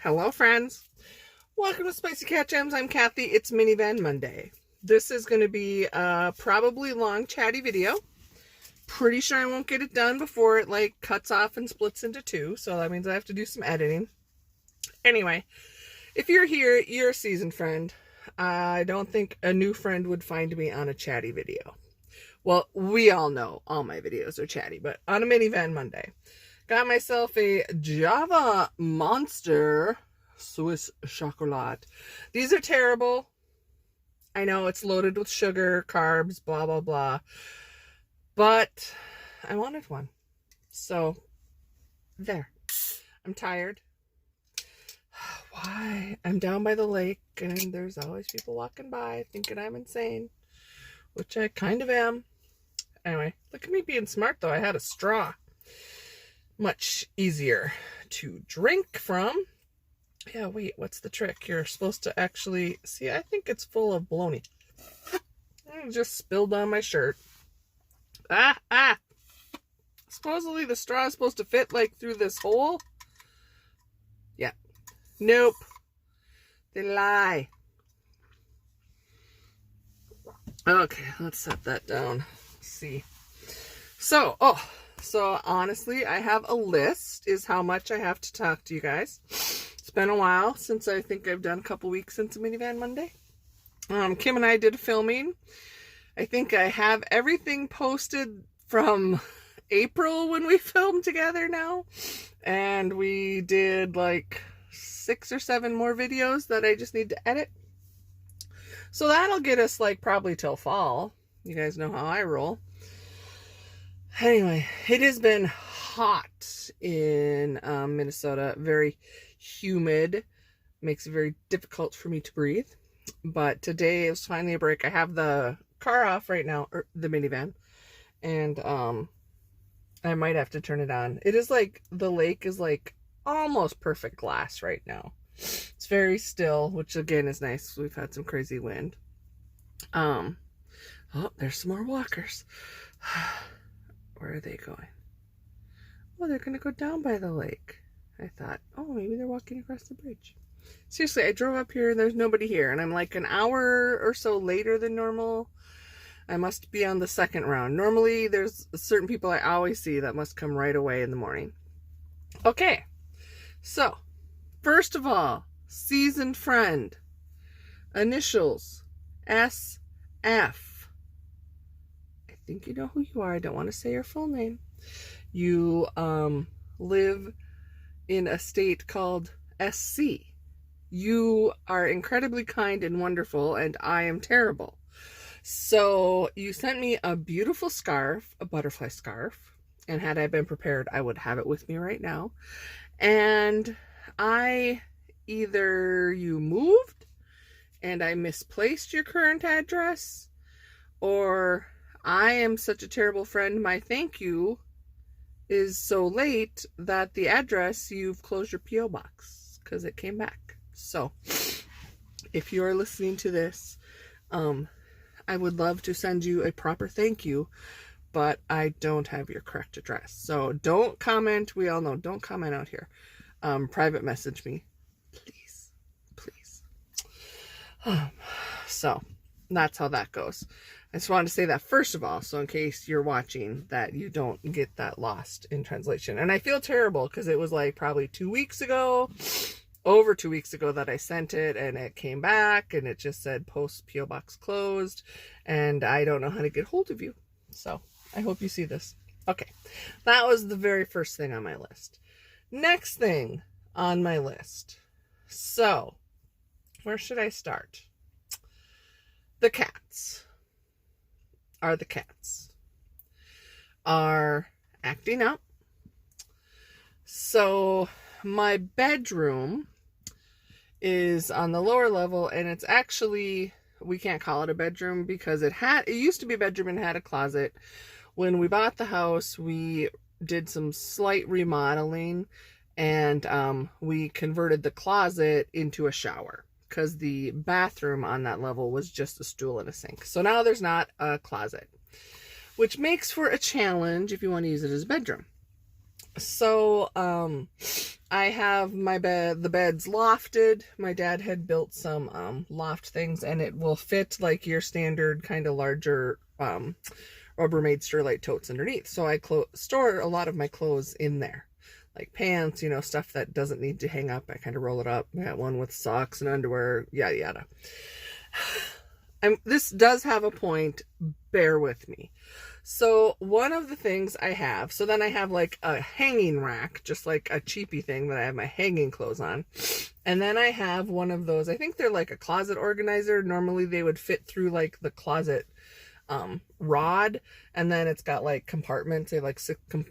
Hello friends, welcome to Spicey Cat Jams. I'm Kathy. It's MiniVan Monday. This is going to be a probably long chatty video. Pretty sure I won't get it done before it like cuts off and splits into two, so that means I have to do some editing. Anyway, if you're here, you're a seasoned friend. I don't think a new friend would find me on a chatty video. Well, we all know all my videos are chatty, but on a MiniVan Monday, got myself a Java Monster Swiss chocolate. These are terrible. I know it's loaded with sugar, carbs, blah, blah, blah. But I wanted one. So, there. I'm tired. Why? I'm down by the lake and there's always people walking by thinking I'm insane, which I kind of am. Anyway, look at me being smart though. I had a straw. Much easier to drink from. Yeah, wait, what's the trick? You're supposed to actually... See, I think it's full of baloney. I just spilled on my shirt. Supposedly the straw is supposed to fit like through this hole. Yeah. Nope. They lie. Okay, let's set that down. Let's see. So honestly, I have a list, is how much I have to talk to you guys. It's been a while since I think I've done a couple weeks since MiniVan Monday. Kim and I did a filming. I think I have everything posted from April when we filmed together now. And we did like 6 or 7 more videos that I just need to edit. So that'll get us like probably till fall. You guys know how I roll. Anyway, it has been hot in Minnesota, very humid, makes it very difficult for me to breathe. But today is finally a break. I have the car off right now, or the MiniVan, and I might have to turn it on. It is like, the lake is like almost perfect glass right now. It's very still, which again is nice. We've had some crazy wind. Oh, there's some more walkers. Where are they going? Oh, they're going to go down by the lake. I thought, oh, maybe they're walking across the bridge. Seriously, I drove up here and there's nobody here. And I'm like an hour or so later than normal. I must be on the second round. Normally, there's certain people I always see that must come right away in the morning. Okay, so first of all, seasoned friend, initials, SF. I think you know who you are. I don't want to say your full name. You live in a state called SC. You are incredibly kind and wonderful, and I am terrible. So you sent me a beautiful scarf, a butterfly scarf, and had I been prepared, I would have it with me right now. And either you moved and I misplaced your current address, or I am such a terrible friend, my thank you is so late that the address, you've closed your P.O. box because it came back. So if you are listening to this, I would love to send you a proper thank you, but I don't have your correct address. So don't comment. We all know, don't comment out here. Private message me, please, please. So that's how that goes. I just wanted to say that first of all, so in case you're watching, that you don't get that lost in translation. And I feel terrible because it was like probably 2 weeks ago, over 2 weeks ago, that I sent it and it came back and it just said post P.O. box closed, and I don't know how to get hold of you. So I hope you see this. Okay, that was the very first thing on my list. Next thing on my list. So where should I start? The cats are acting up. So my bedroom is on the lower level, and it's actually, we can't call it a bedroom because it used to be a bedroom and had a closet. When we bought the house, we did some slight remodeling, and we converted the closet into a shower because the bathroom on that level was just a stool and a sink. So now there's not a closet, which makes for a challenge if you want to use it as a bedroom. So, I have my bed, the bed's lofted. My dad had built some, loft things, and it will fit like your standard kind of larger, Rubbermaid Sterlite totes underneath. So I store a lot of my clothes in there, like pants, you know, stuff that doesn't need to hang up. I kind of roll it up. I got one with socks and underwear, yada, yada. This does have a point. Bear with me. So one of the things I have, so then I have like a hanging rack, just like a cheapy thing that I have my hanging clothes on. And then I have one of those, I think they're like a closet organizer. Normally they would fit through like the closet rod, and then it's got like compartments. They have like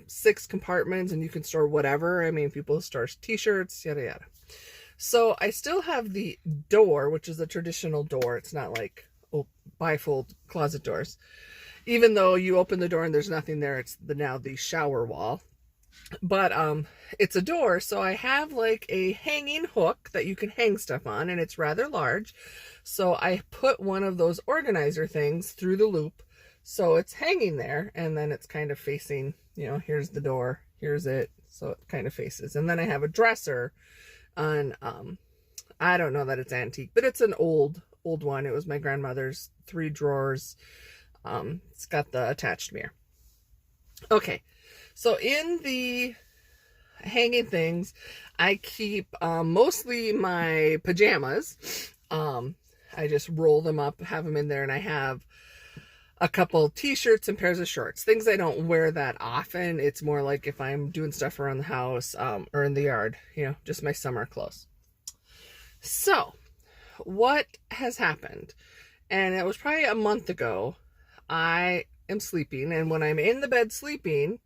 six compartments, and you can store whatever. I mean, people store t-shirts, yada yada. So I still have the door, which is a traditional door. It's not like bifold closet doors. Even though you open the door and there's nothing there, it's now the shower wall. But it's a door, so I have like a hanging hook that you can hang stuff on, and it's rather large. So I put one of those organizer things through the loop, so it's hanging there, and then it's kind of facing, you know, here's the door, here's it, so it kind of faces. And then I have a dresser on, I don't know that it's antique, but it's an old one. It was my grandmother's, 3 drawers. It's got the attached mirror. Okay, so in the hanging things, I keep mostly my pajamas. I just roll them up, have them in there, and I have a couple t-shirts and pairs of shorts. Things I don't wear that often. It's more like if I'm doing stuff around the house or in the yard, you know, just my summer clothes. So, what has happened? And it was probably a month ago. I am sleeping, and when I'm in the bed sleeping,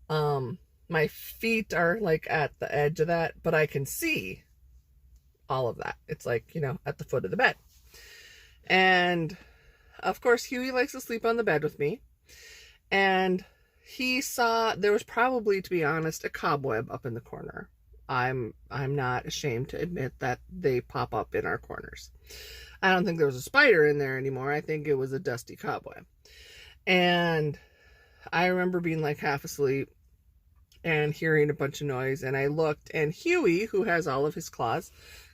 my feet are like at the edge of that, but I can see all of that. It's like, you know, at the foot of the bed. And of course, Huey likes to sleep on the bed with me. And he saw there was probably, to be honest, a cobweb up in the corner. I'm not ashamed to admit that they pop up in our corners. I don't think there was a spider in there anymore. I think it was a dusty cobweb. And I remember being like half asleep and hearing a bunch of noise, and I looked, and Huey, who has all of his claws,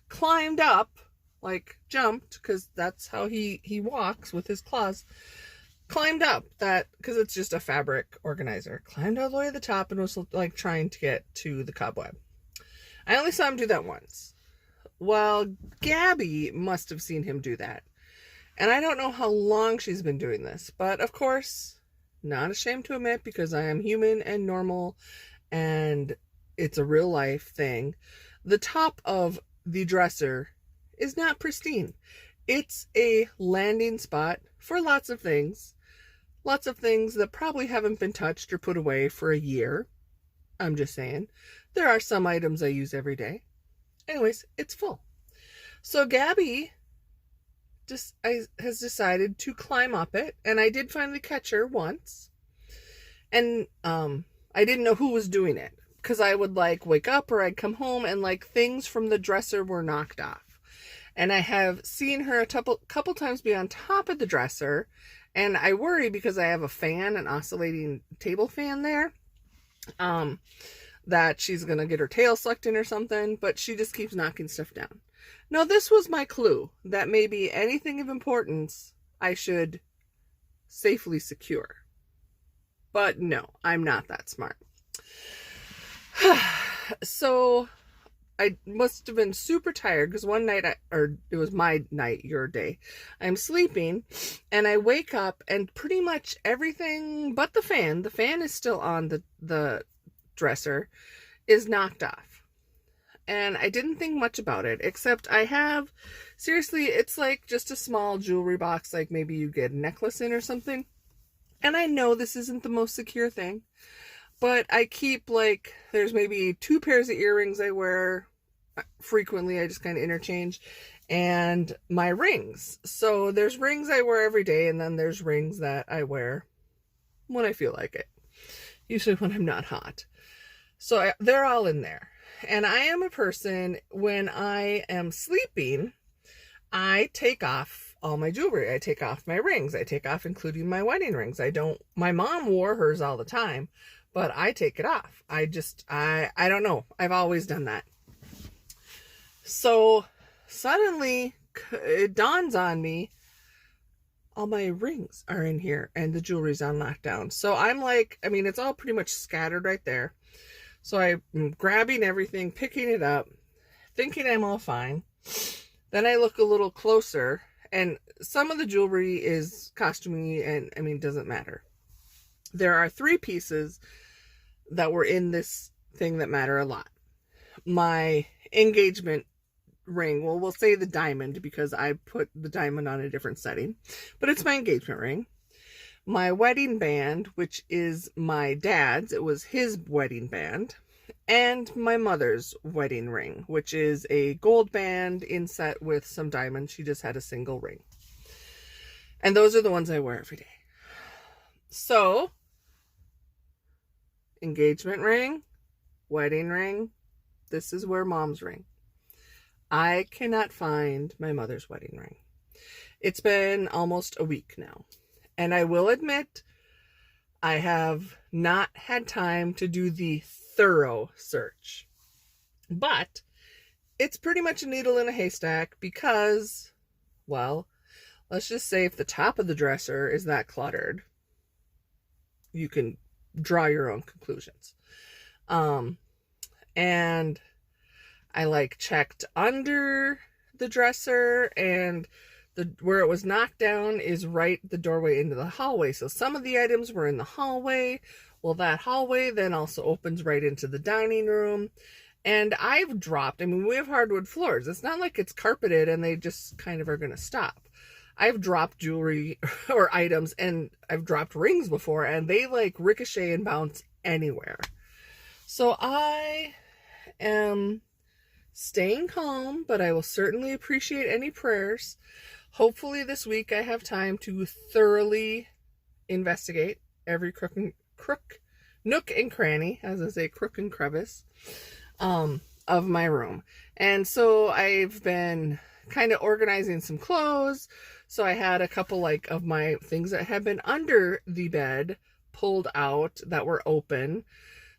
climbed up, like jumped, because that's how he walks, with his claws, climbed up that, because it's just a fabric organizer, climbed all the way to the top and was like trying to get to the cobweb. I only saw him do that once. Well, Gabby must have seen him do that. And I don't know how long she's been doing this, but of course, not ashamed to admit, because I am human and normal, and it's a real life thing. The top of the dresser is not pristine. It's a landing spot for lots of things that probably haven't been touched or put away for a year. I'm just saying. There are some items I use every day. Anyways, it's full. So Gabby has decided to climb up it, and I did finally catch her once. And I didn't know who was doing it, because I would like wake up, or I'd come home and like things from the dresser were knocked off. And I have seen her a couple times be on top of the dresser, and I worry because I have a fan, an oscillating table fan there, that she's gonna get her tail sucked in or something, but she just keeps knocking stuff down. Now, this was my clue that maybe anything of importance I should safely secure. But no, I'm not that smart. So I must have been super tired, because one night, it was my night, your day, I'm sleeping, and I wake up, and pretty much everything but the fan is still on the dresser, is knocked off. And I didn't think much about it, except I have, seriously, it's like just a small jewelry box, like maybe you get a necklace in or something. And I know this isn't the most secure thing, but I keep, like, there's maybe 2 pairs of earrings I wear frequently. I just kind of interchange, and my rings. So there's rings I wear every day, and then there's rings that I wear when I feel like it, usually when I'm not hot. So they're all in there. And I am a person, when I am sleeping, I take off all my jewelry. I take off my rings. I take off including my wedding rings. My mom wore hers all the time, but I take it off. I don't know. I've always done that. So suddenly it dawns on me, all my rings are in here and the jewelry's on lockdown. So I'm like, I mean, it's all pretty much scattered right there. So I'm grabbing everything, picking it up, thinking I'm all fine. Then I look a little closer, and some of the jewelry is costumey, and I mean, doesn't matter. There are 3 pieces that were in this thing that matter a lot. My engagement ring, well, we'll say the diamond because I put the diamond on a different setting, but it's my engagement ring. My wedding band, which is my dad's, it was his wedding band, and my mother's wedding ring, which is a gold band inset with some diamonds. She just had a single ring. And those are the ones I wear every day. So, engagement ring, wedding ring, this is where mom's ring. I cannot find my mother's wedding ring. It's been almost a week now. And I will admit, I have not had time to do the thorough search. But it's pretty much a needle in a haystack because, well, let's just say if the top of the dresser is that cluttered, you can draw your own conclusions. And I checked under the dresser, and where it was knocked down is right the doorway into the hallway. So some of the items were in the hallway. Well, that hallway then also opens right into the dining room. And I've dropped, I mean, we have hardwood floors. It's not like it's carpeted and they just kind of are going to stop. I've dropped jewelry or items, and I've dropped rings before, and they ricochet and bounce anywhere. So I am staying calm, but I will certainly appreciate any prayers. Hopefully this week I have time to thoroughly investigate every nook and cranny, as I say, crook and crevice, of my room. And so I've been kind of organizing some clothes. So I had a couple of my things that had been under the bed pulled out that were open.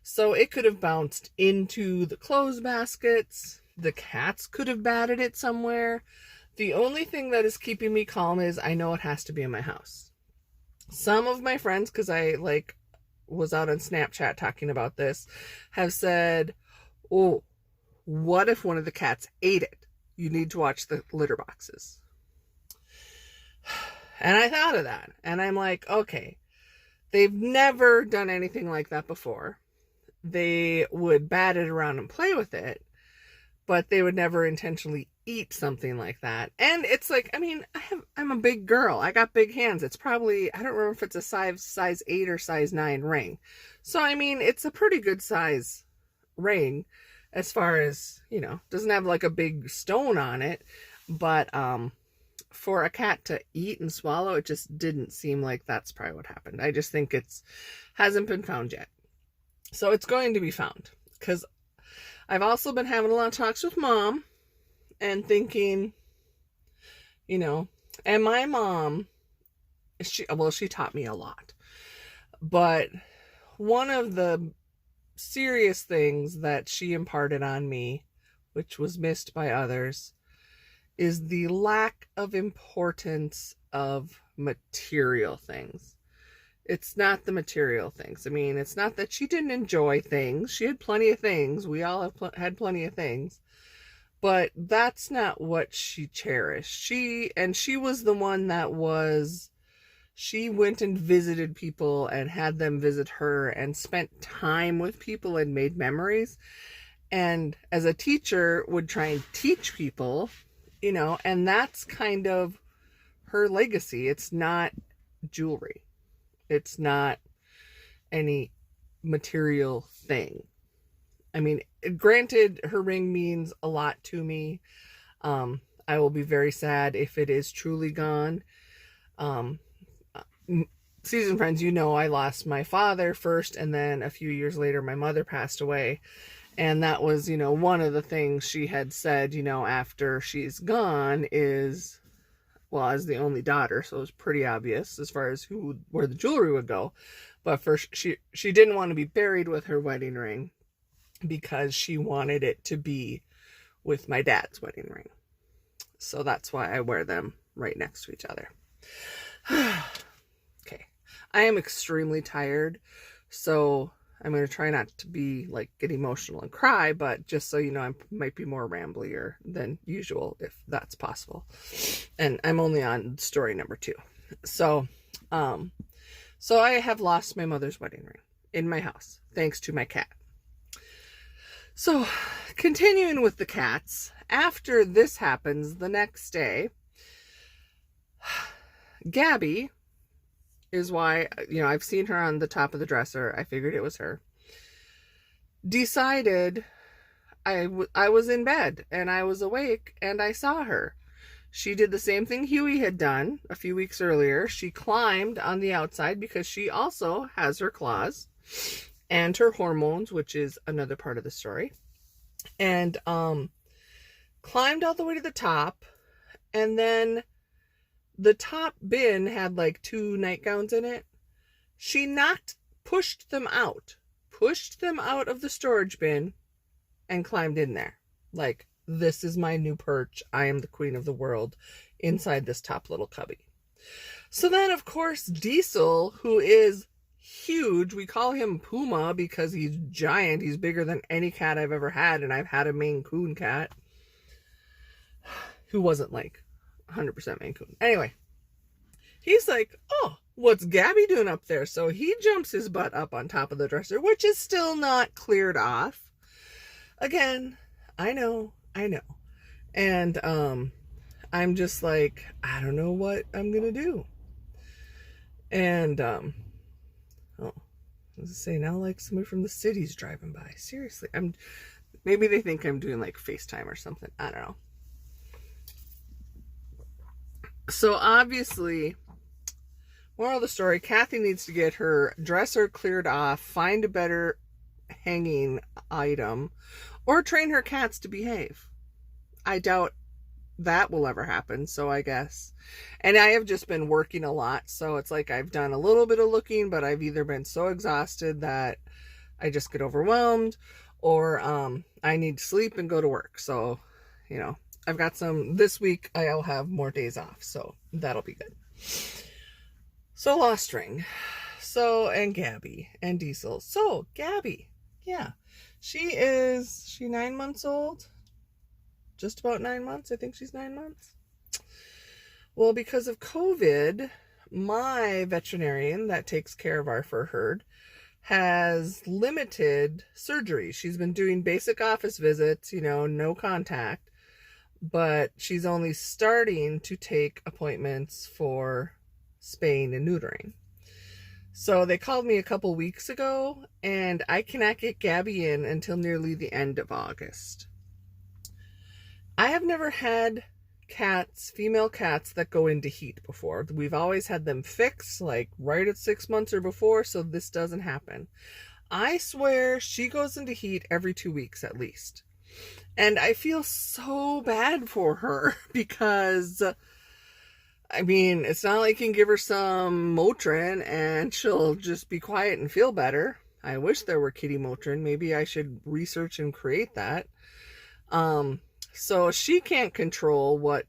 So it could have bounced into the clothes baskets. The cats could have batted it somewhere. The only thing that is keeping me calm is I know it has to be in my house. Some of my friends, because I was out on Snapchat talking about this, have said, oh, what if one of the cats ate it? You need to watch the litter boxes. And I thought of that. And I'm like, okay, they've never done anything like that before. They would bat it around and play with it, but they would never intentionally eat something like that. And it's I mean, I'm a big girl. I got big hands. It's probably, I don't remember if it's a size 8 or size 9 ring. So, I mean, it's a pretty good size ring as far as, doesn't have a big stone on it, but, for a cat to eat and swallow, it just didn't seem like that's probably what happened. I just think hasn't been found yet. So it's going to be found, because I've also been having a lot of talks with mom and thinking, and my mom, she taught me a lot, but one of the serious things that she imparted on me, which was missed by others, is the lack of importance of material things. It's not the material things. I mean, it's not that she didn't enjoy things. She had plenty of things. We all had plenty of things. But that's not what she cherished. She was the one that she went and visited people and had them visit her and spent time with people and made memories. And as a teacher would try and teach people, and that's kind of her legacy. It's not jewelry. It's not any material thing. I mean, granted, her ring means a lot to me. I will be very sad if it is truly gone. Season friends, I lost my father first, and then a few years later, my mother passed away. And that was, one of the things she had said, after she's gone is, well, as the only daughter, so it was pretty obvious as far as where the jewelry would go. But first, she didn't want to be buried with her wedding ring because she wanted it to be with my dad's wedding ring. So that's why I wear them right next to each other. Okay. I am extremely tired, so I'm going to try not to be like get emotional and cry, but just so you know, I might be more ramblier than usual if that's possible. And I'm only on story number 2. So I have lost my mother's wedding ring in my house, thanks to my cat. So continuing with the cats, after this happens the next day, Gabby is why, you know, I've seen her on the top of the dresser. I figured it was her. Decided I was in bed and I was awake and I saw her. She did the same thing Huey had done a few weeks earlier. She climbed on the outside because she also has her claws and her hormones, which is another part of the story. And climbed all the way to the top, and then the top bin had like 2 nightgowns in it. She pushed them out of the storage bin and climbed in there. Like, this is my new perch. I am the queen of the world inside this top little cubby. So then, of course, Diesel, who is huge, we call him Puma because he's giant. He's bigger than any cat I've ever had, and I've had a Maine Coon cat who wasn't like 100% Maine Coon. Anyway, he's like, oh, what's Gabby doing up there? So he jumps his butt up on top of the dresser, which is still not cleared off. Again, I know. And I'm just like, I don't know what I'm gonna do. And I was gonna say, now like somebody from the city's driving by. Seriously, maybe they think I'm doing like FaceTime or something. I don't know. So obviously, moral of the story, Kathy needs to get her dresser cleared off, find a better hanging item, or train her cats to behave. I doubt that will ever happen, so I guess. And I have just been working a lot, so it's like I've done a little bit of looking, but I've either been so exhausted that I just get overwhelmed, or I need to sleep and go to work. So, you know, I've got this week I'll have more days off, so that'll be good. So Lost Ring, and Gabby and Diesel. So Gabby, yeah, she 9 months old? Just about 9 months. I think she's 9 months. Well, because of COVID, my veterinarian that takes care of our fur herd has limited surgery. She's been doing basic office visits, you know, no contact, but she's only starting to take appointments for spaying and neutering. So they called me a couple weeks ago, and I cannot get Gabby in until nearly the end of August. I have never had female cats that go into heat before. We've always had them fixed, like right at 6 months or before, so this doesn't happen. I swear she goes into heat every 2 weeks at least. And I feel so bad for her because, I mean, it's not like you can give her some Motrin and she'll just be quiet and feel better. I wish there were kitty Motrin. Maybe I should research and create that. So she can't control what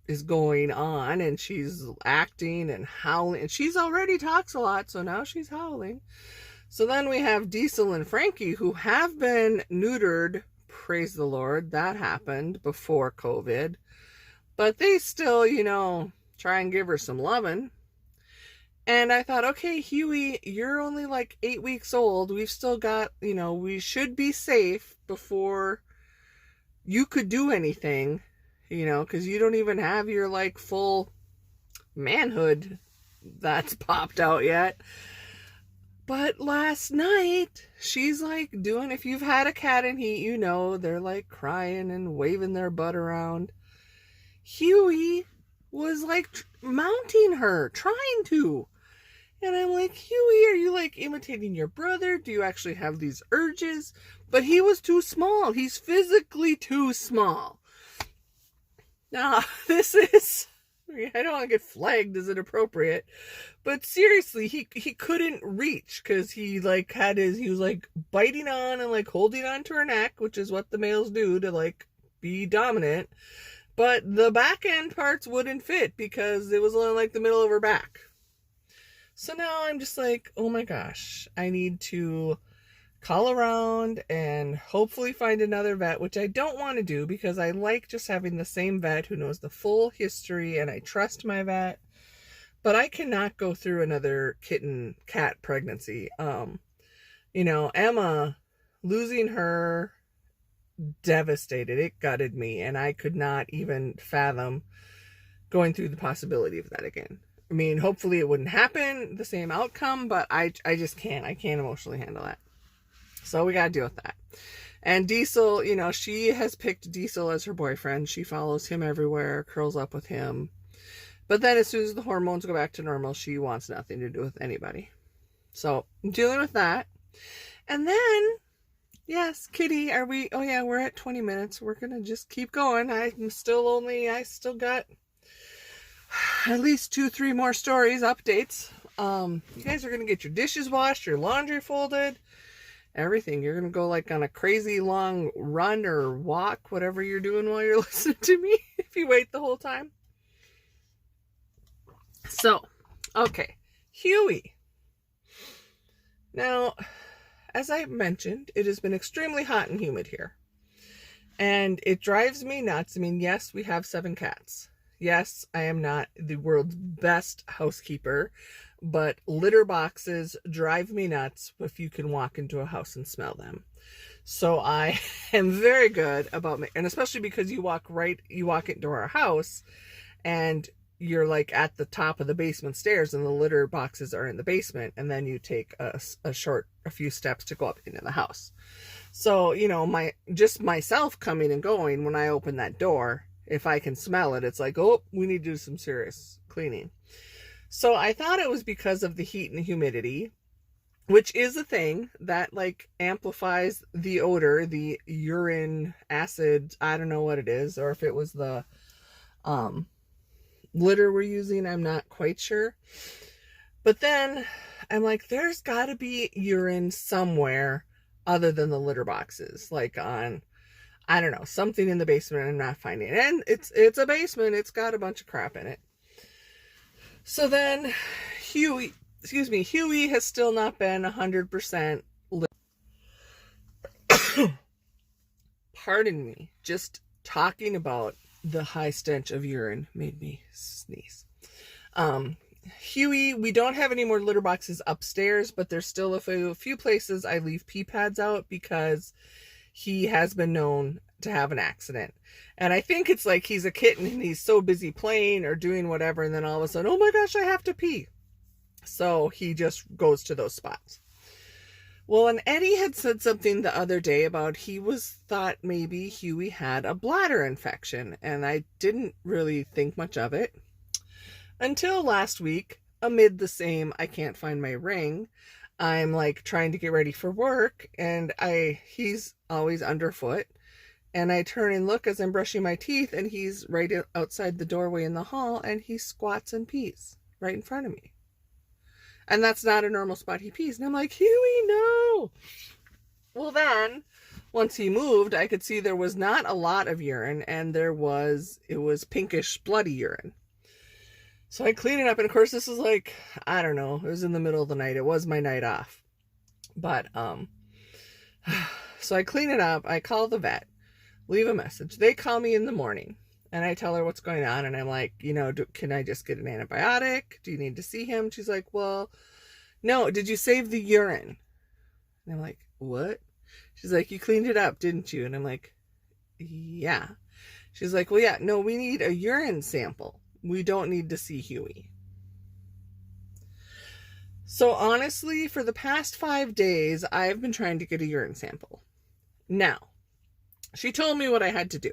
is going on, and she's acting and howling, and she's already talks a lot, so now she's howling. So then we have Diesel and Frankie, who have been neutered. Praise the Lord, that happened before COVID, but they still, you know, try and give her some loving. And I thought, okay, Huey, you're only like 8 weeks old. We've still got, you know, we should be safe before you could do anything, you know, because you don't even have your like full manhood that's popped out yet. But last night, she's like doing, if you've had a cat in heat, you know, they're like crying and waving their butt around. Huey was like mounting her, trying to. And I'm like, Huey, are you like imitating your brother? Do you actually have these urges? But he was too small. He's physically too small. Now, this is I don't want to get flagged as inappropriate, but seriously, he couldn't reach because he like he was like biting on and like holding on to her neck, which is what the males do to like be dominant. But the back end parts wouldn't fit because it was only like the middle of her back. So now I'm just like, oh my gosh, I need to call around and hopefully find another vet, which I don't want to do because I like just having the same vet who knows the full history and I trust my vet. But I cannot go through another cat pregnancy. You know, Emma, losing her, devastated. It gutted me, and I could not even fathom going through the possibility of that again. I mean, hopefully it wouldn't happen, the same outcome, but I just can't. I can't emotionally handle that. So we got to deal with that. And Diesel, you know, she has picked Diesel as her boyfriend. She follows him everywhere, curls up with him. But then as soon as the hormones go back to normal, she wants nothing to do with anybody. So I'm dealing with that. And then, yes, Kitty, oh yeah, we're at 20 minutes. We're going to just keep going. I still got at least 2-3 more stories, updates. You guys are going to get your dishes washed, your laundry folded, everything. You're going to go like on a crazy long run or walk, whatever you're doing while you're listening to me, if you wait the whole time. So, okay, Huey. Now, as I mentioned, it has been extremely hot and humid here. And it drives me nuts. I mean, yes, we have 7 cats. Yes, I am not the world's best housekeeper, but litter boxes drive me nuts if you can walk into a house and smell them. So I am very good about, and especially because you walk into our house and you're like at the top of the basement stairs and the litter boxes are in the basement, and then you take a few steps to go up into the house. So, you know, myself coming and going, when I open that door, if I can smell it, it's like, oh, we need to do some serious cleaning. So I thought it was because of the heat and humidity, which is a thing that like amplifies the odor, the urine acid. I don't know what it is, or if it was the litter we're using, I'm not quite sure. But then I'm like, there's got to be urine somewhere other than the litter boxes, like on, I don't know, something in the basement. I'm not finding it. And it's a basement. It's got a bunch of crap in it. So then Huey has still not been 100% pardon me, just talking about the high stench of urine made me sneeze. Huey, we don't have any more litter boxes upstairs, but there's still a few places I leave pee pads out because he has been known to have an accident. And I think it's like he's a kitten and he's so busy playing or doing whatever, and then all of a sudden, oh my gosh, I have to pee. So he just goes to those spots. Well, and Eddie had said something the other day about thought maybe Huey had a bladder infection, and I didn't really think much of it until last week, amid the same I can't find my ring. I'm like trying to get ready for work, and he's always underfoot, and I turn and look as I'm brushing my teeth, and he's right outside the doorway in the hall, and he squats and pees right in front of me. And that's not a normal spot he pees. And I'm like, Huey, no. Well, then, once he moved, I could see there was not a lot of urine, and it was pinkish, bloody urine. So I clean it up, and of course, this is like, I don't know, it was in the middle of the night. It was my night off. But, so I clean it up, I call the vet, leave a message. They call me in the morning. And I tell her what's going on, and I'm like, you know, can I just get an antibiotic? Do you need to see him? She's like, well, no, did you save the urine? And I'm like, what? She's like, you cleaned it up, didn't you? And I'm like, yeah. She's like, well, yeah, no, we need a urine sample. We don't need to see Huey. So honestly, for the past 5 days, I've been trying to get a urine sample. Now, she told me what I had to do.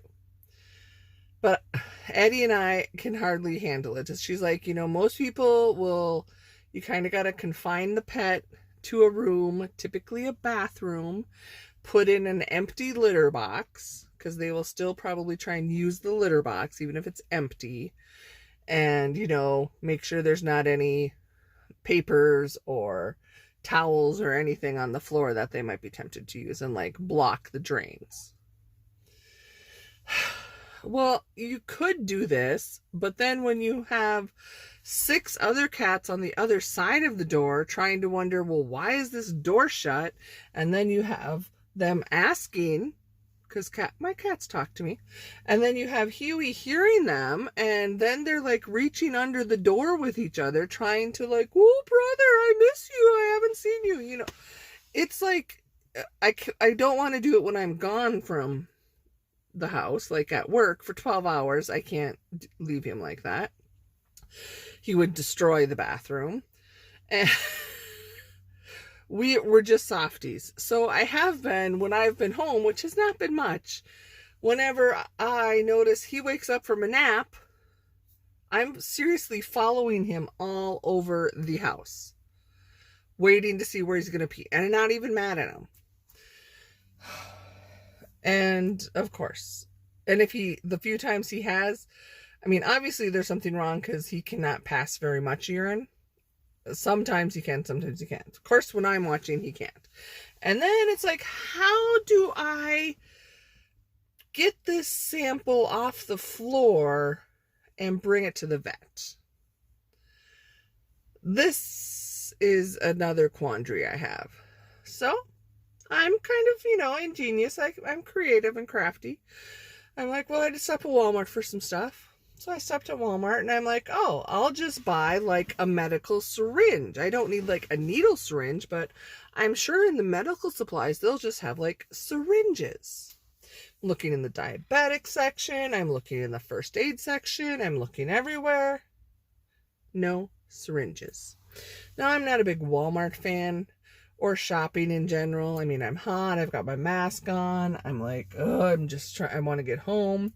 But Eddie and I can hardly handle it. She's like, you know, most people you kind of got to confine the pet to a room, typically a bathroom, put in an empty litter box, because they will still probably try and use the litter box, even if it's empty. and, make sure there's not any papers or towels or anything on the floor that they might be tempted to use, and like block the drains. Well, you could do this, but then when you have 6 other cats on the other side of the door trying to wonder, well, why is this door shut? And then you have them asking, because my cats talk to me, and then you have Huey hearing them, and then they're like reaching under the door with each other, trying to like, oh, brother, I miss you, I haven't seen you, It's like, I don't want to do it when I'm gone from the house, like at work for 12 hours. I can't leave him like that. He would destroy the bathroom. And we're just softies. So I have been, when I've been home, which has not been much, whenever I notice he wakes up from a nap, I'm seriously following him all over the house, waiting to see where he's going to pee, and I'm not even mad at him. And of course, and the few times he has, obviously there's something wrong because he cannot pass very much urine. Sometimes he can, sometimes he can't. Of course, when I'm watching, he can't. And then it's like, how do I get this sample off the floor and bring it to the vet? This is another quandary I have. So I'm kind of, ingenious. I'm creative and crafty. I'm like, well, I just stopped at Walmart for some stuff. So I stopped at Walmart and I'm like, oh, I'll just buy like a medical syringe. I don't need like a needle syringe, but I'm sure in the medical supplies, they'll just have like syringes. I'm looking in the diabetic section. I'm looking in the first aid section. I'm looking everywhere. No syringes. Now, I'm not a big Walmart fan or shopping in general. I'm hot. I've got my mask on. I'm like, oh, I want to get home.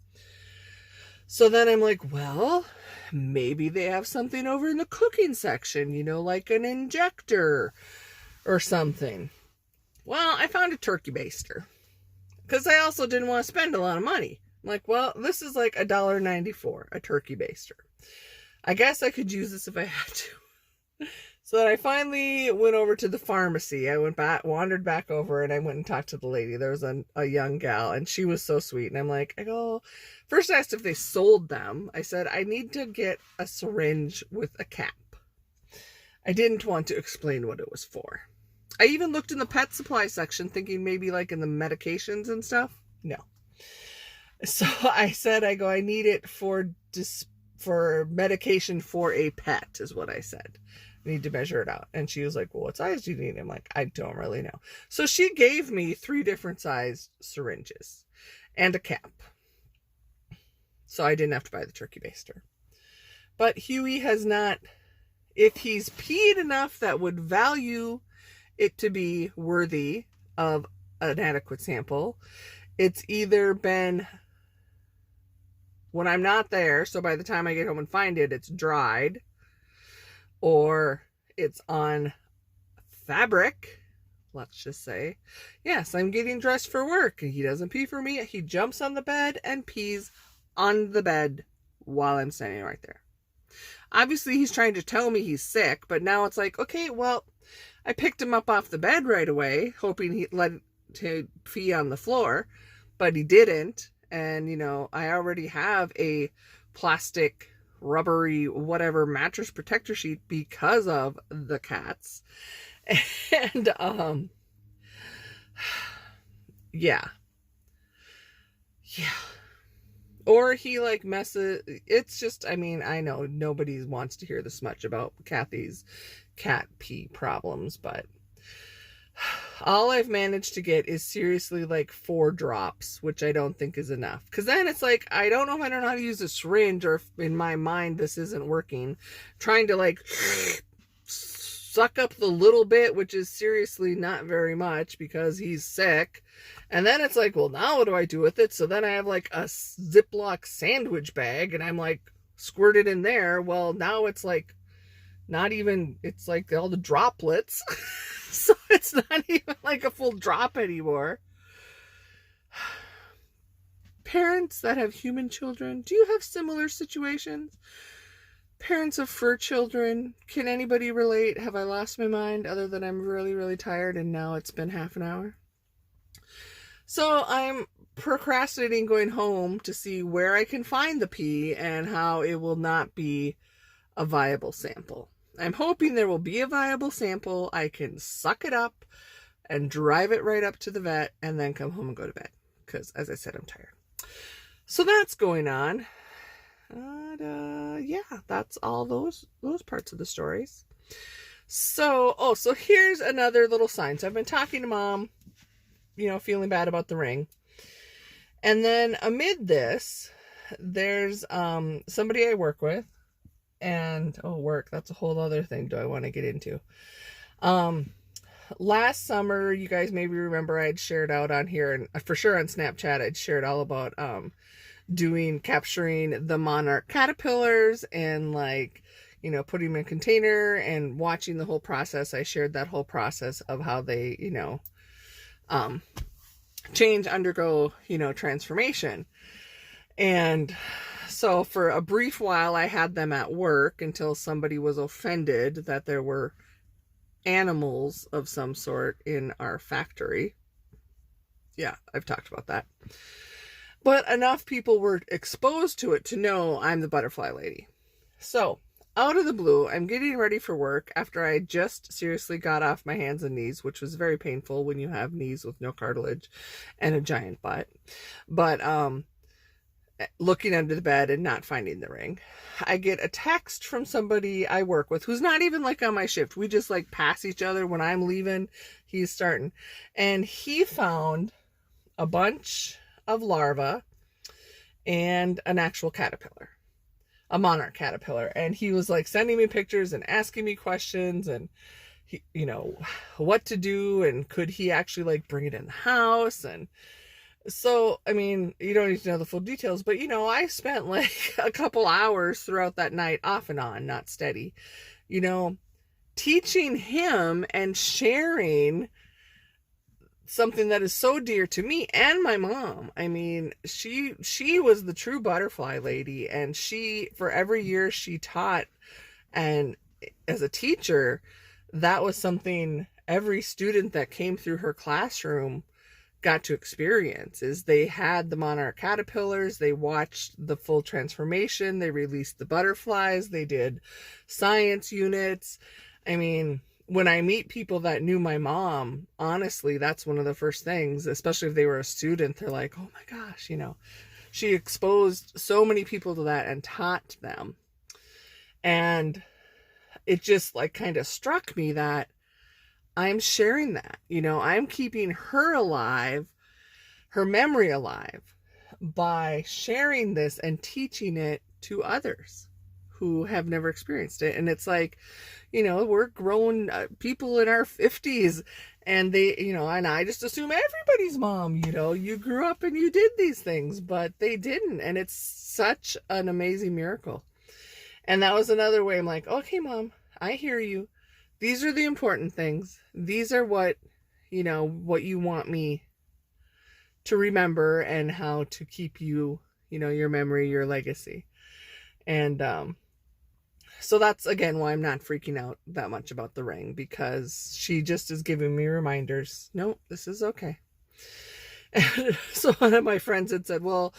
So then I'm like, well, maybe they have something over in the cooking section, like an injector or something. Well, I found a turkey baster because I also didn't want to spend a lot of money. I'm like, well, this is like $1.94, a turkey baster. I guess I could use this if I had to. So then I finally went over to the pharmacy. I wandered back over, and I went and talked to the lady. There was a young gal, and she was so sweet. And I'm like, first I asked if they sold them. I said, I need to get a syringe with a cap. I didn't want to explain what it was for. I even looked in the pet supply section thinking maybe like in the medications and stuff. No. So I said, I need it for medication for a pet is what I said. I need to measure it out. And she was like, well, what size do you need? I'm like, I don't really know. So she gave me 3 different sized syringes and a cap. So I didn't have to buy the turkey baster. But Huey has not, if he's peed enough that would value it to be worthy of an adequate sample, it's either been when I'm not there, so by the time I get home and find it, it's dried, or it's on fabric, let's just say. Yes, I'm getting dressed for work. He doesn't pee for me. He jumps on the bed and pees on the bed while I'm standing right there. Obviously, he's trying to tell me he's sick, but now it's like, okay, well, I picked him up off the bed right away, hoping he'd let to pee on the floor, but he didn't. And, I already have a plastic, rubbery, whatever mattress protector sheet because of the cats. And, yeah. Or he like messes, it's just, I know nobody wants to hear this much about Kathy's cat pee problems, but all I've managed to get is seriously like 4 drops, which I don't think is enough. Because then it's like, I don't know if I don't know how to use a syringe, or if in my mind this isn't working. Trying to like suck up the little bit, which is seriously not very much because he's sick. And then it's like, well, now what do I do with it? So then I have like a Ziploc sandwich bag, and I'm like squirted in there. Well, now it's like not even, it's like all the droplets. So it's not even like a full drop anymore. Parents that have human children, do you have similar situations? parents of fur children, can anybody relate? Have I lost my mind other than I'm really, really tired and now it's been half an hour? So I'm procrastinating going home to see where I can find the pee and how it will not be a viable sample. I'm hoping there will be a viable sample. I can suck it up and drive it right up to the vet and then come home and go to bed. Because, as I said, I'm tired. So that's going on. Yeah, that's all those parts of the stories. So here's another little sign. So I've been talking to Mom, feeling bad about the ring. And then amid this, there's somebody I work with. And, work, that's a whole other thing do I want to get into. Last summer, you guys maybe remember I'd shared out on here, and for sure on Snapchat, I'd shared all about capturing the monarch caterpillars and putting them in a container and watching the whole process. I shared that whole process of how they, undergo, transformation. And so for a brief while, I had them at work until somebody was offended that there were animals of some sort in our factory. Yeah, I've talked about that. But enough people were exposed to it to know I'm the butterfly lady. So, out of the blue, I'm getting ready for work after I just seriously got off my hands and knees, which was very painful when you have knees with no cartilage and a giant butt. But, looking under the bed and not finding the ring. I get a text from somebody I work with who's not even on my shift. We just pass each other. When I'm leaving, he's starting. And he found a bunch of larvae and an actual caterpillar, a monarch caterpillar. And he was sending me pictures and asking me questions and he, what to do and could he actually bring it in the house. And so, I mean, you don't need to know the full details, but I spent a couple hours throughout that night off and on, not steady, teaching him and sharing something that is so dear to me and my mom. I mean, she was the true butterfly lady, and for every year she taught, and as a teacher, that was something every student that came through her classroom got to experience. Is they had the monarch caterpillars, they watched the full transformation, they released the butterflies, they did science units. I mean, when I meet people that knew my mom, honestly, that's one of the first things, especially if they were a student, they're like, oh my gosh, she exposed so many people to that and taught them. And it just kind of struck me that I'm sharing that, I'm keeping her alive, her memory alive, by sharing this and teaching it to others who have never experienced it. And it's we're grown people in our 50s, and they, and I just assume everybody's mom, you grew up and you did these things, but they didn't. And it's such an amazing miracle. And that was another way I'm okay, Mom, I hear you. These are the important things. These are what you want me to remember and how to keep you, your memory, your legacy. And so that's, again, why I'm not freaking out that much about the ring, because she just is giving me reminders. No, this is okay. And so one of my friends had said, well,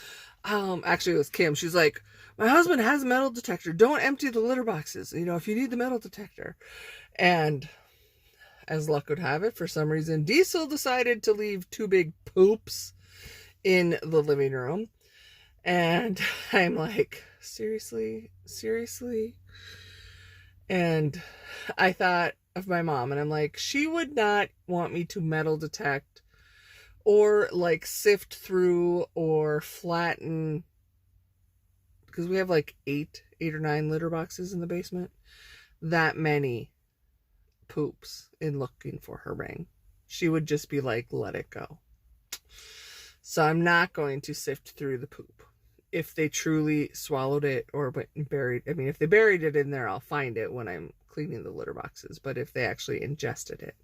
actually it was Kim. She's like, my husband has a metal detector. Don't empty the litter boxes, if you need the metal detector. And as luck would have it, for some reason, Diesel decided to leave 2 big poops in the living room. And I'm like, seriously? And I thought of my mom, and I'm like, she would not want me to metal detect or sift through or flatten, because we have 8 or 9 litter boxes in the basement, that many poops in looking for her ring. She would just be like, let it go. So I'm not going to sift through the poop. If they truly swallowed it or buried, if they buried it in there, I'll find it when I'm cleaning the litter boxes. But if they actually ingested it.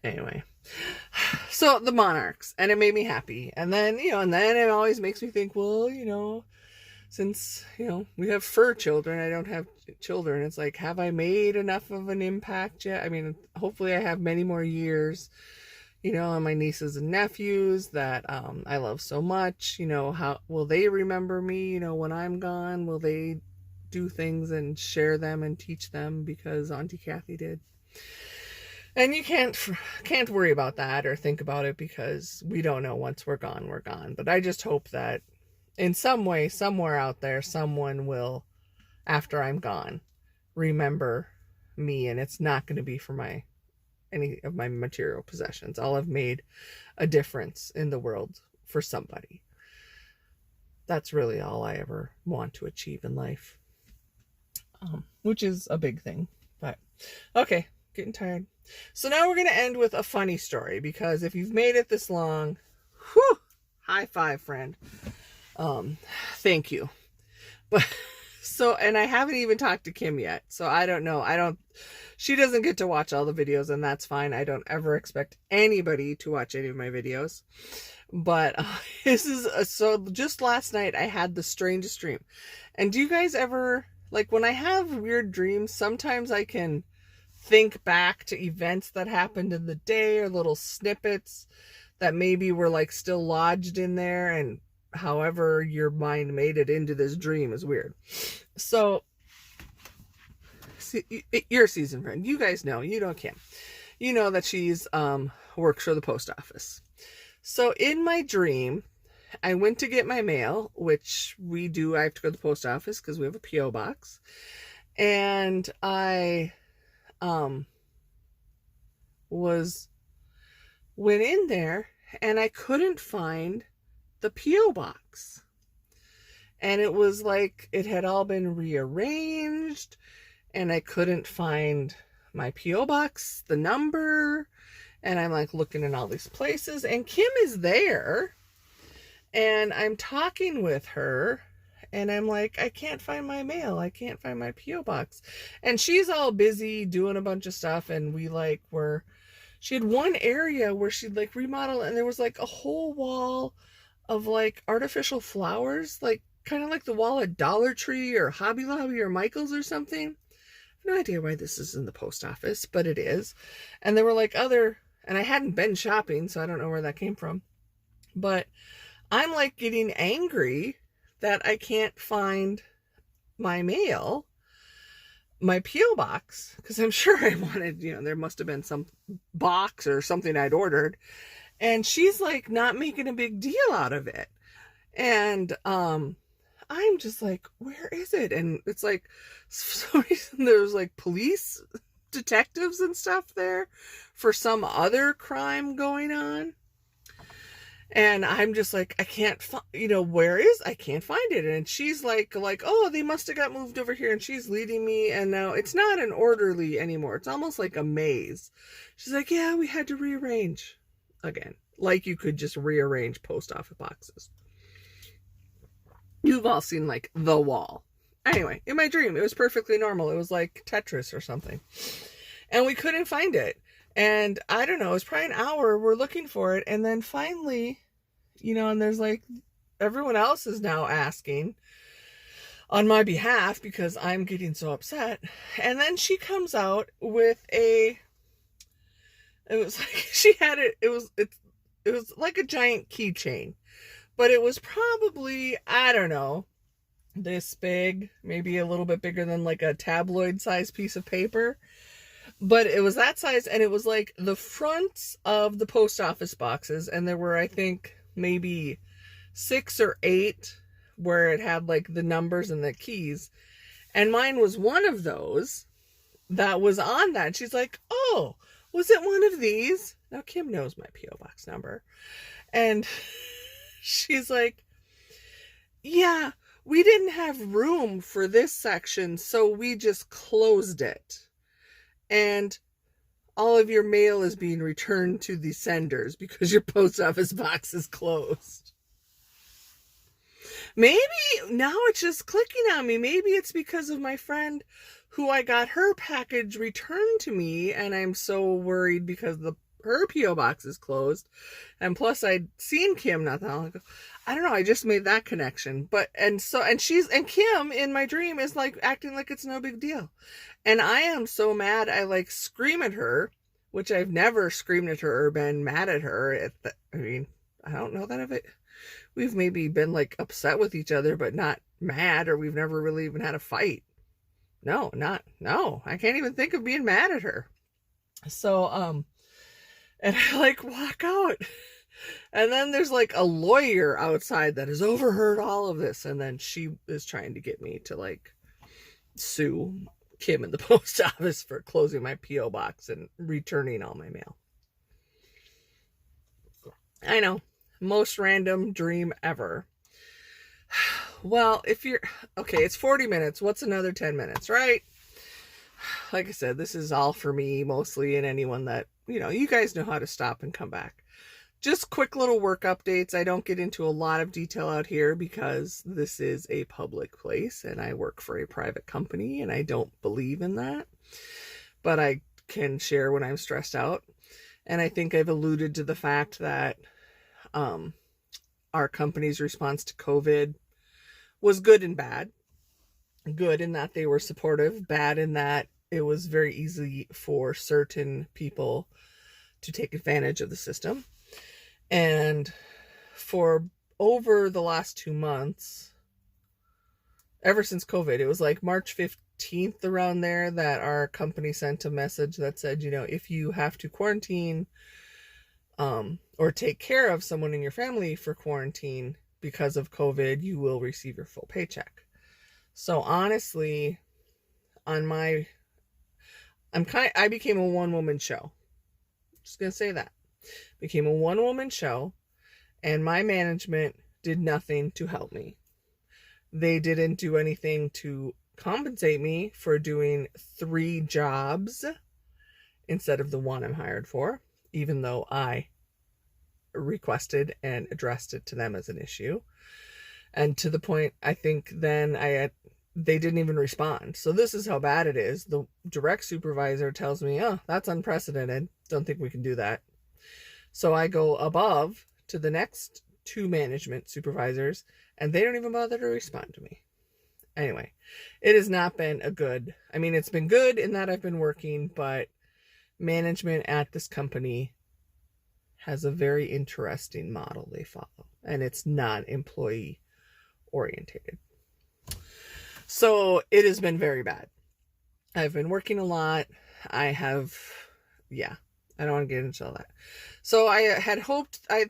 Anyway. So the monarchs, and it made me happy. And then, and then it always makes me think, well, since, you know, we have fur children, I don't have children. It's like, have I made enough of an impact yet? I mean, hopefully I have many more years, you know, on my nieces and nephews that I love so much. You know, how will they remember me, you know, when I'm gone? Will they do things and share them and teach them because Auntie Kathy did? And you can't worry about that or think about it because we don't know. Once we're gone, we're gone. But I just hope that in some way, somewhere out there, someone will, after I'm gone, remember me, and it's not going to be for any of my material possessions. I'll have made a difference in the world for somebody. That's really all I ever want to achieve in life, which is a big thing. But okay, getting tired. So now we're going to end with a funny story, because if you've made it this long, whew, high five, friend. Thank you. But so, and I haven't even talked to Kim yet, so I don't know. She doesn't get to watch all the videos, and that's fine. I don't ever expect anybody to watch any of my videos. But so just last night I had the strangest dream. And do you guys ever, like, when I have weird dreams, sometimes I can think back to events that happened in the day, or little snippets that maybe were like still lodged in there, and however your mind made it into this dream is weird. So, see, you're a seasoned friend. You guys know, you know Kim. You know that she's works for the post office. So in my dream, I went to get my mail, which we do. I have to go to the post office because we have a P.O. box. And I went in there, and I couldn't find the P.O. box. And it was like it had all been rearranged, and I couldn't find my P.O. box, the number, and I'm like looking in all these places, and Kim is there, and I'm talking with her, and I'm like, I can't find my mail, I can't find my P.O. box. And she's all busy doing a bunch of stuff, and she had one area where she'd like remodel, and there was like a whole wall of like artificial flowers, like kind of like the wall at Dollar Tree or Hobby Lobby or Michael's or something. I have no idea why this is in the post office, but it is. And there were like and I hadn't been shopping, so I don't know where that came from. But I'm like getting angry that I can't find my mail, my P.O. box, because I'm sure I wanted, you know, there must have been some box or something I'd ordered. And she's like not making a big deal out of it. And I'm just like, where is it? And it's like, for some reason there's like police detectives and stuff there for some other crime going on. And I'm just like, I can't find, you know, I can't find it. And she's like, oh, they must have got moved over here. And she's leading me. And now it's not an orderly anymore. It's almost like a maze. She's like, yeah, we had to rearrange again. Like you could just rearrange post office boxes. You've all seen like The Wall. Anyway, in my dream, it was perfectly normal. It was like Tetris or something. And we couldn't find it. And I don't know, it was probably an hour. We're looking for it. And then finally, you know, and there's like, everyone else is now asking on my behalf because I'm getting so upset. And then she comes out with it was like, it was like a giant keychain. But it was probably, I don't know, this big, maybe a little bit bigger than like a tabloid size piece of paper. But it was that size, and it was like the fronts of the post office boxes, and there were, I think, maybe 6 or 8 where it had like the numbers and the keys. And mine was one of those that was on that. She's like, oh, was it one of these? Now Kim knows my P.O. box number. And she's like, yeah, we didn't have room for this section, so we just closed it. And all of your mail is being returned to the senders because your post office box is closed. Maybe now it's just clicking on me. Maybe it's because of my friend who I got her package returned to me, and I'm so worried because the her P.O. box is closed. And plus I'd seen Kim not that long ago. I don't know, I just made that connection. And Kim in my dream is like acting like it's no big deal. And I am so mad I like scream at her, which I've never screamed at her or been mad at her. I don't know that we've maybe been like upset with each other, but not mad, or we've never really even had a fight. No, I can't even think of being mad at her. So, and I like walk out, and then there's like a lawyer outside that has overheard all of this, and then she is trying to get me to like sue Kim in the post office for closing my P.O. box and returning all my mail. I know, most random dream ever. Well, it's 40 minutes. What's another 10 minutes, right? Like I said, this is all for me mostly, and anyone that, you guys know how to stop and come back. Just quick little work updates. I don't get into a lot of detail out here because this is a public place and I work for a private company and I don't believe in that. But I can share when I'm stressed out. And I think I've alluded to the fact that our company's response to COVID was good and bad. Good in that they were supportive, bad in that it was very easy for certain people to take advantage of the system. And for over the last 2 months, ever since COVID, it was like March 15th around there that our company sent a message that said, if you have to quarantine or take care of someone in your family for quarantine because of COVID, you will receive your full paycheck. So honestly, I became a one-woman show. Just gonna say that. Became a one-woman show, and my management did nothing to help me. They didn't do anything to compensate me for doing 3 jobs instead of the one I'm hired for, even though I requested and addressed it to them as an issue. And to the point, I think then they didn't even respond. So this is how bad it is. The direct supervisor tells me, oh, that's unprecedented. Don't think we can do that. So I go above to the next 2 management supervisors, and they don't even bother to respond to me. Anyway, it has not been it's been good in that I've been working, but management at this company has a very interesting model they follow, and it's not employee orientated. So it has been very bad. I've been working a lot. I don't want to get into all that. So I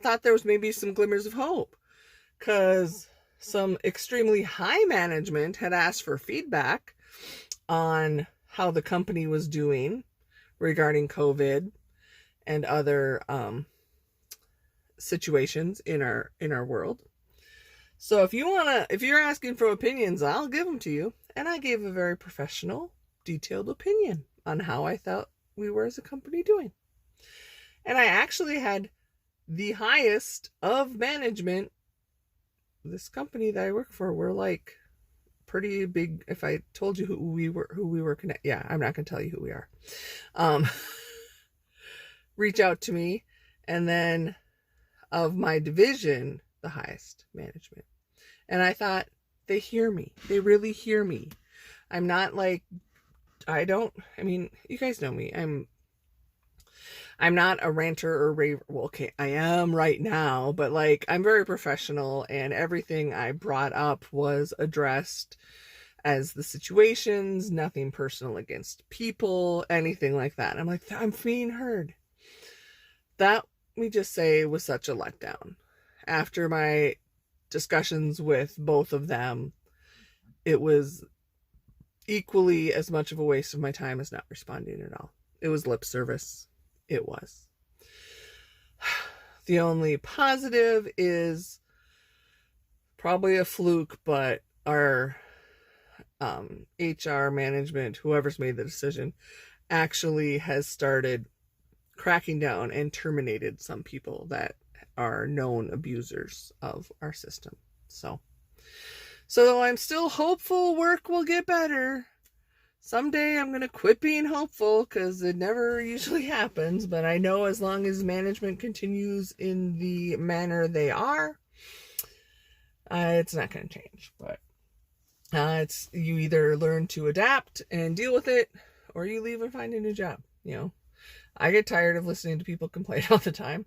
thought there was maybe some glimmers of hope, because some extremely high management had asked for feedback on how the company was doing regarding COVID and other situations in our world. So if you're asking for opinions, I'll give them to you. And I gave a very professional, detailed opinion on how I thought we were as a company doing. And I actually had the highest of management. This company that I work for, we're like pretty big. If I told you who we were connected, yeah, I'm not going to tell you who we are. Reach out to me. And then of my division, the highest management. And I thought, they hear me. They really hear me. I'm not like, you guys know me. I'm not a ranter or raver. Well, okay, I am right now, but like, I'm very professional, and everything I brought up was addressed as the situations, nothing personal against people, anything like that. I'm like, I'm being heard. That, we just say, was such a letdown. After my discussions with both of them, it was equally as much of a waste of my time as not responding at all. It was lip service. It was. The only positive is probably a fluke, but our HR management, whoever's made the decision, actually has started cracking down and terminated some people that are known abusers of our system. So I'm still hopeful work will get better. someday I'm going to quit being hopeful because it never usually happens. But I know as long as management continues in the manner they are, it's not going to change. But it's you either learn to adapt and deal with it, or you leave and find a new job. You know, I get tired of listening to people complain all the time.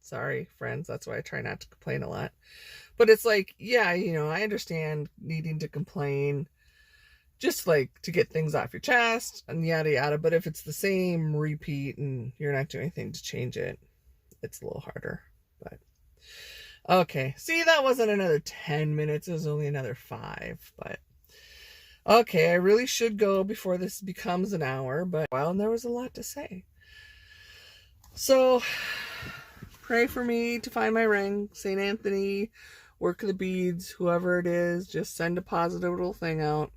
Sorry, friends. That's why I try not to complain a lot. But it's like, yeah, you know, I understand needing to complain just like to get things off your chest and yada yada. But if it's the same repeat and you're not doing anything to change it, it's a little harder. But okay, see, that wasn't another 10 minutes. It was only another 5. But okay, I really should go before this becomes an hour. But well, there was a lot to say. So pray for me to find my ring. St. Anthony, work the beads, whoever it is, just send a positive little thing out.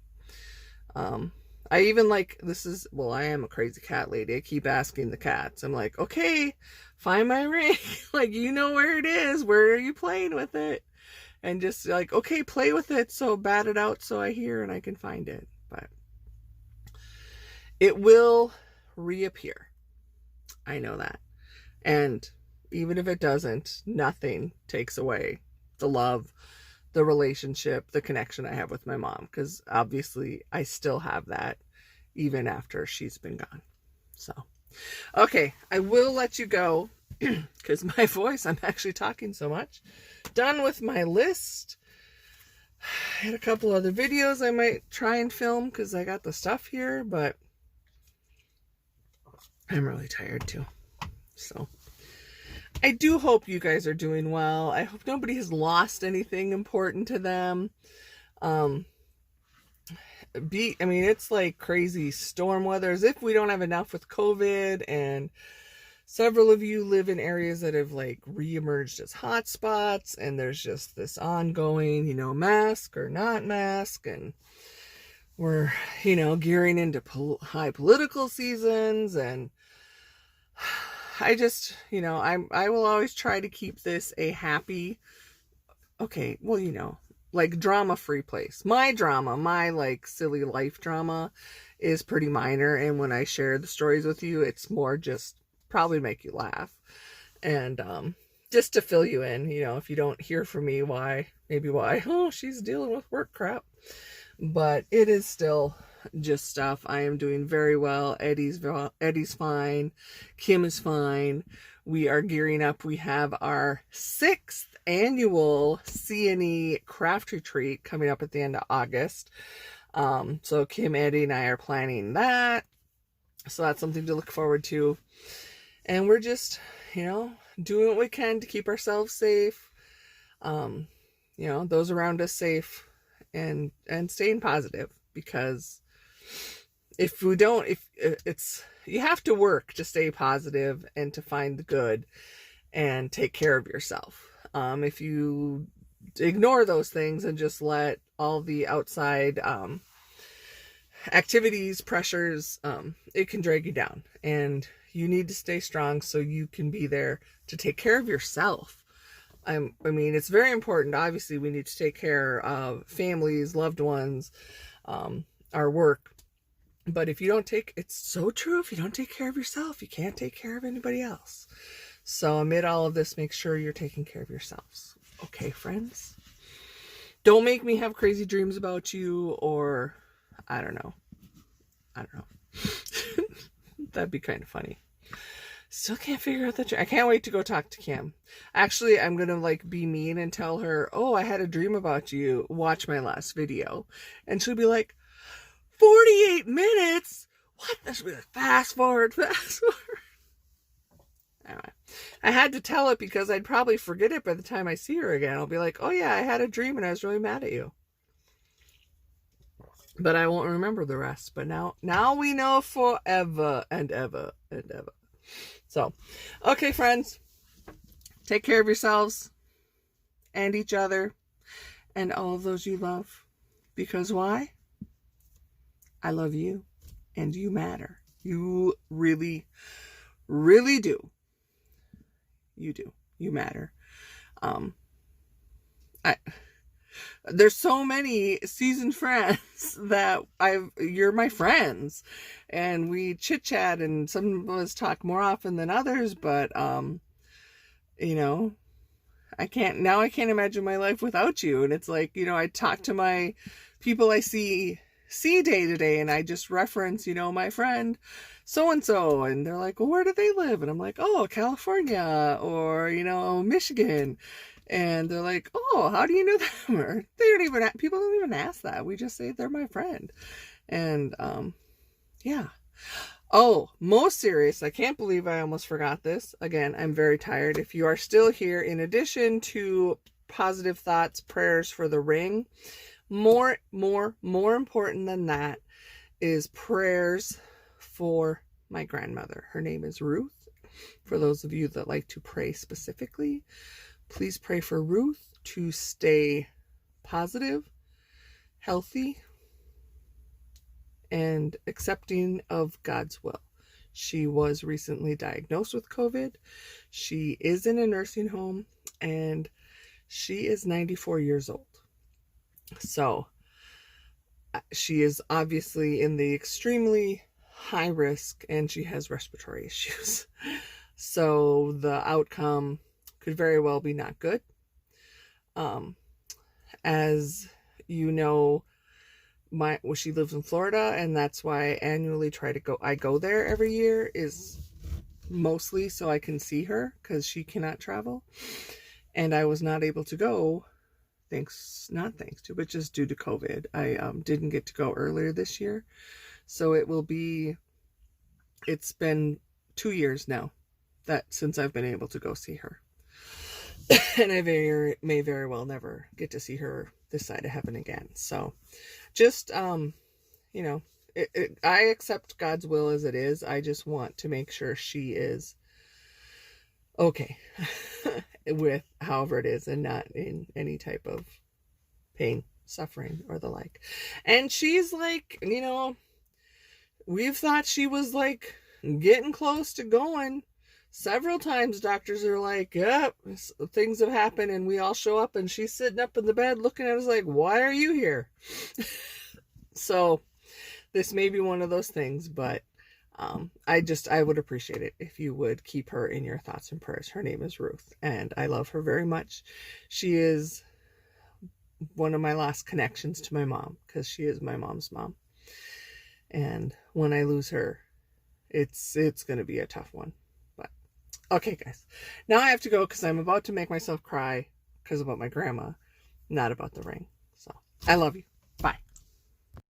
I even like, I am a crazy cat lady. I keep asking the cats. I'm like, okay, find my ring. Like, you know where it is. Where are you playing with it? And just like, okay, play with it. So bat it out so I hear and I can find it. But it will reappear. I know that. And even if it doesn't, nothing takes away the love, the relationship, the connection I have with my mom, because obviously I still have that even after she's been gone. So, okay, I will let you go because my voice, I'm actually talking so much. Done with my list. I had a couple other videos I might try and film because I got the stuff here, but I'm really tired too. So I do hope you guys are doing well. I hope nobody has lost anything important to them. It's like crazy storm weather, as if we don't have enough with COVID, and several of you live in areas that have like reemerged as hotspots, and there's just this ongoing, you know, mask or not mask, and we're, you know, gearing into high political seasons, and I just, you know, I will always try to keep this a happy, okay, well, you know, like drama-free place. My drama, my like silly life drama is pretty minor. And when I share the stories with you, it's more just probably make you laugh. And just to fill you in, you know, if you don't hear from me, why, oh, she's dealing with work crap. But it is still just stuff. I am doing very well. Eddie's fine. Kim is fine. We are gearing up. We have our 6th annual C&E craft retreat coming up at the end of August. So Kim, Eddie, and I are planning that. So that's something to look forward to. And we're just, you know, doing what we can to keep ourselves safe. You know, those around us safe, and staying positive, because if we don't, you have to work to stay positive and to find the good and take care of yourself. If you ignore those things and just let all the outside activities, pressures, it can drag you down, and you need to stay strong so you can be there to take care of yourself. I mean, it's very important. Obviously, we need to take care of families, loved ones, our work. But if you don't it's so true. If you don't take care of yourself, you can't take care of anybody else. So amid all of this, make sure you're taking care of yourselves. Okay, friends? Don't make me have crazy dreams about you, or I don't know. That'd be kind of funny. Still can't figure out I can't wait to go talk to Kim. Actually, I'm going to like be mean and tell her, oh, I had a dream about you. Watch my last video. And she'll be like, 48 minutes? What? That should be like, fast forward. Anyway, I had to tell it because I'd probably forget it by the time I see her again. I'll be like, oh yeah, I had a dream and I was really mad at you. But I won't remember the rest. But now we know forever and ever and ever. So, okay, friends, take care of yourselves and each other and all of those you love. Because why? I love you, and you matter. You really, really do. You do. You matter. there's so many seasoned friends that you're my friends, and we chit chat, and some of us talk more often than others, but you know, I can't imagine my life without you. And it's like, I talk to my people I see day to day, and I just reference, my friend so and so, and they're like, well, where do they live? And I'm like, oh, California, or Michigan. And they're like, oh, how do you know them? Or people don't even ask that. We just say they're my friend. And yeah. Oh, most serious. I can't believe I almost forgot this. Again, I'm very tired. If you are still here, in addition to positive thoughts, prayers for the ring, more important than that is prayers for my grandmother. Her name is Ruth. For those of you that like to pray specifically, please pray for Ruth to stay positive, healthy, and accepting of God's will. She was recently diagnosed with COVID. She is in a nursing home, and she is 94 years old. So she is obviously in the extremely high risk, and she has respiratory issues. So the outcome could very well be not good. As you know, she lives in Florida, and that's why I annually I go there every year, is mostly so I can see her, because she cannot travel. And I was not able to go, but just due to COVID. I didn't get to go earlier this year. So it's been 2 years now since I've been able to go see her. And I may very well never get to see her this side of heaven again. So just, I accept God's will as it is. I just want to make sure she is okay with however it is, and not in any type of pain, suffering, or the like. And she's like, we've thought she was like getting close to going. Several times doctors are like, yep, things have happened, and we all show up, and she's sitting up in the bed looking at us like, why are you here? So this may be one of those things, but I would appreciate it if you would keep her in your thoughts and prayers. Her name is Ruth, and I love her very much. She is one of my last connections to my mom, because she is my mom's mom. And when I lose her, it's going to be a tough one. Okay, guys, now I have to go, because I'm about to make myself cry about my grandma, not about the ring. So I love you.